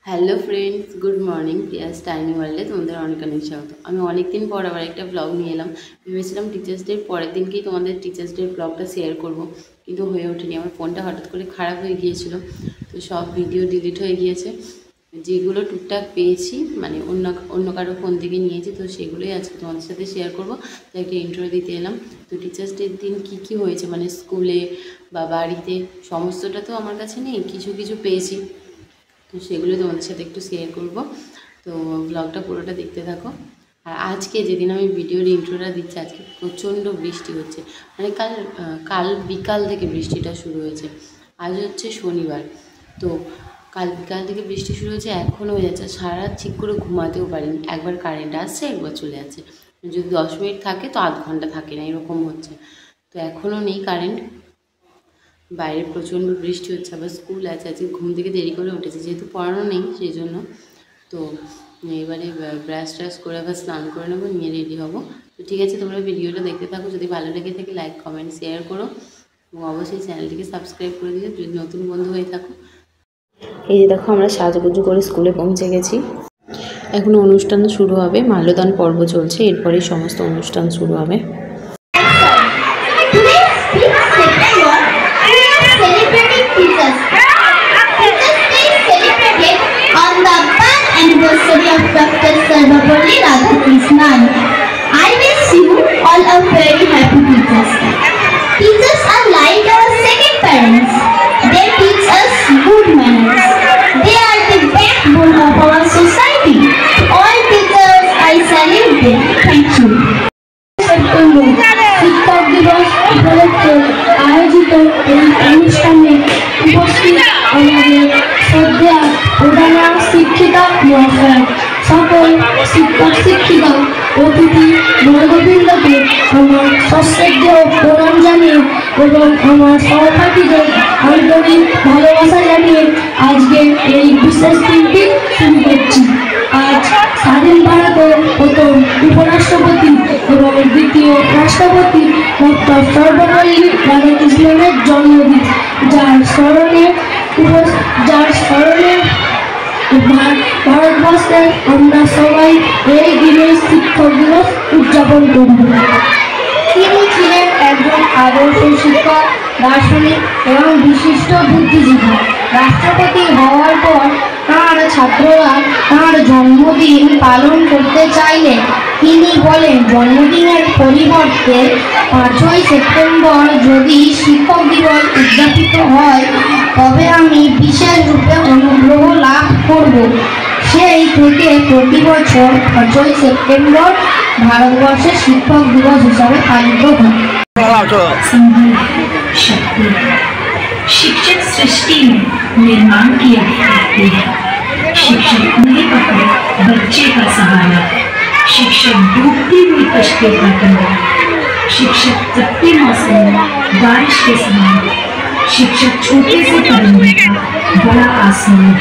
Hello friends, good morning. Prius tiny ওয়ার্ল্ডে তোমাদের অনেক অনেক স্বাগত। আমি অনেকদিন পর আবার একটা ব্লগ নিয়ে এলাম। ভেবেছিলাম টিচার্স ডের পরের দিনকেই তোমাদের টিচার্স ডের ব্লগটা শেয়ার করব, কিন্তু হয়ে ওঠেনি। আমার ফোনটা হঠাৎ করে খারাপ হয়ে গিয়েছিল, তো সব ভিডিও ডিলিট হয়ে গিয়েছে। যেগুলো টুকটাক পেয়েছি, মানে অন্য কারো ফোন থেকে নিয়েছি, তো সেগুলোই আজকে তোমাদের সাথে শেয়ার করবো। তো একটা ইন্ট্রো দিতে এলাম। তো টিচার্স ডের দিন কী কী হয়েছে, মানে স্কুলে বা বাড়িতে, সমস্তটা তো আমার কাছে নেই, কিছু কিছু পেয়েছি, তো সেগুলো তোমাদের সাথে একটু শেয়ার করব। তো ব্লগটা পুরোটা দেখতে থাকো। আর আজকে যেদিন আমি ভিডিওর ইন্ট্রোটা দিচ্ছি, আজকে প্রচণ্ড বৃষ্টি হচ্ছে, মানে কাল বিকাল থেকে বৃষ্টিটা শুরু হয়েছে। আজ হচ্ছে শনিবার, তো কাল বিকাল থেকে বৃষ্টি শুরু হয়েছে, এখনও হয়ে যাচ্ছে। সারা রাত ঠিক করে ঘুমাতেও পারিনি। একবার কারেন্ট আসছে, একবার চলে যাচ্ছে। যদি 10 মিনিট থাকে তো আধ ঘন্টা থাকে না, এরকম হচ্ছে। তো এখনও নেই কারেন্ট, বাইরে প্রচণ্ড বৃষ্টি হচ্ছে, আবার স্কুল আছে। আজকে ঘুম থেকে দেরি করে উঠেছে, যেহেতু পড়ানো নেই সেই জন্য। তো এবারে ব্রাশ ট্রাশ করে আবার স্নান করে নেবো, নিয়ে রেডি হবো। তো ঠিক আছে, তোমরা ভিডিওটা দেখতে থাকো। যদি ভালো লেগে থাকে লাইক কমেন্ট শেয়ার করো, এবং অবশ্যই চ্যানেলটিকে সাবস্ক্রাইব করে দিও যদি নতুন বন্ধু হয়ে থাকো। এই যে দেখো, আমরা সাজুগুজু করে স্কুলে পৌঁছে গেছি। এখন অনুষ্ঠান শুরু হবে, মাল্যদান পর্ব চলছে, এরপরেই সমস্ত অনুষ্ঠান শুরু হবে। Anniversary of Dr. Sarvapalli Radhakrishnan. I wish you all a very happy Teachers Day. Teachers are like our second parents. They teach us good manners. They are the backbone of our society. All teachers, I salute them. Thank you. শিক্ষক দিবস উপলক্ষে আয়োজিত এই অনুষ্ঠানে উপস্থিত আমাদের শ্রদ্ধা প্রধানা শিক্ষিকা মহাশয়, সকল শিক্ষক শিক্ষিকা, অতিথি বর্গবৃন্দকে আমার সশ্রদ্ধেয় প্রণাম জানিয়ে এবং আমার সহপাঠীদের আন্তরিক ভালোবাসা জানিয়ে আজকে এই বিশেষ দিনটি শুরু করছি। আজ স্বাধীন ভারতের প্রথম উপরাষ্ট্রপতি এবং দ্বিতীয় রাষ্ট্রপতি ডক্টর সর্বপল্লী রাধাকৃষ্ণনের জন্মদিন, যার স্মরণে ভারতবর্ষে আমরা সবাই এই দিনে শিক্ষক দিবস উদযাপন করব। তিনি ছিলেন একজন আদর্শ শিক্ষক, দার্শনিক এবং বিশিষ্ট বুদ্ধিজীবী। রাষ্ট্রপতি হওয়ার পর তাঁর ছাত্ররা তাঁর জন্মদিন পালন করতে চাইলে তিনি বলেন, জন্মদিনের পরিবর্তে 5ই সেপ্টেম্বর যদি শিক্ষক দিবস উদযাপিত হয় তবে আমি বিশেষ রূপে অনুগ্রহ লাভ করব। সেই থেকে প্রতি বছর 5ই সেপ্টেম্বর ভারতবর্ষের শিক্ষক দিবস হিসাবে পালিত হয়। शिक्षक सृष्टि में निर्माण किया करते हैं। शिक्षक नहीं पकड़े बच्चे का सहारा, शिक्षक डूबती हुई कश्ती का किनारा, शिक्षक तपती मौसम में बारिश के समान, शिक्षक छोटे से परिंदे का बड़ा आसमान।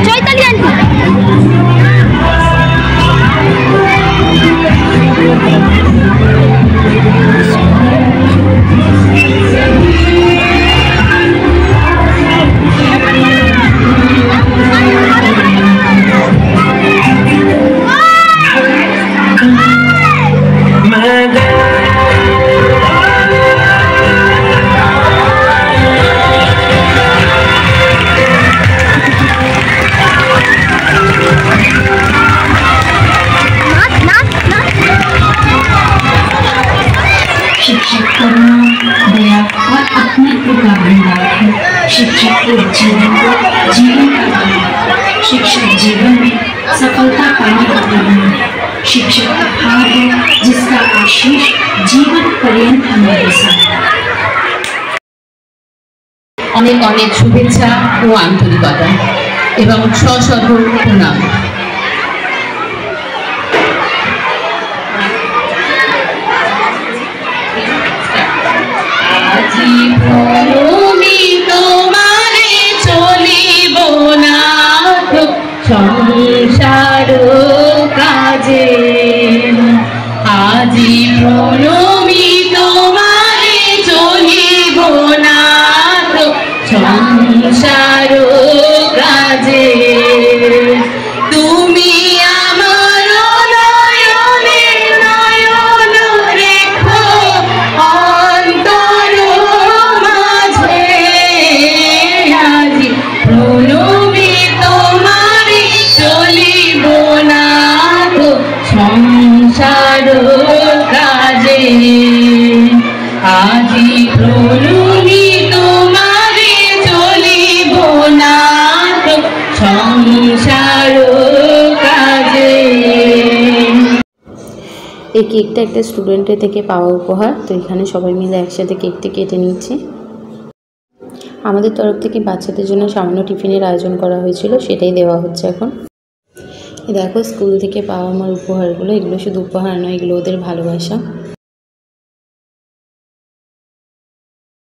চৈতালি আন্টি शिक्षक करुणा, दया और अपनेत्व का भंडार है। शिक्षक के जीवन को जीवन का भंडार। शिक्षक जीवन में सफलता पाने का कारण है। शिक्षक का भाव है जिसका आशीष जीवन पर्यंत हमारे साथ। অনেক অনেক শুভেচ্ছা ও আন্তরিকতা এবং সশরীর প্রণাম। আজি প্রণমি তোমারে চলিব না সংসার কাজে, আজি প্রণমি তোমারে চলিব না সংসার কাজে। তুমি আমার নয়নে নয়ন রেখো অন্তর মাঝে, আজি প্রণমি তোমারে চলিব না সংসার কাজে, আজি প্রণমি তোমারে চলিব না সংসার কাজে। এই কেকটা একটা স্টুডেন্টের থেকে পাওয়া উপহার, তো এখানে সবাই মিলে একসাথে কেকটা কেটে নিচ্ছি। আমাদের তরফ থেকে বাচ্চাদের জন্য সামান্য টিফিনের আয়োজন করা হয়েছিল, সেটাই দেওয়া হচ্ছে এখন। দেখো স্কুল থেকে পাওয়া আমার উপহারগুলো, এগুলো শুধু উপহার নয়, এগুলো ওদের ভালোবাসা।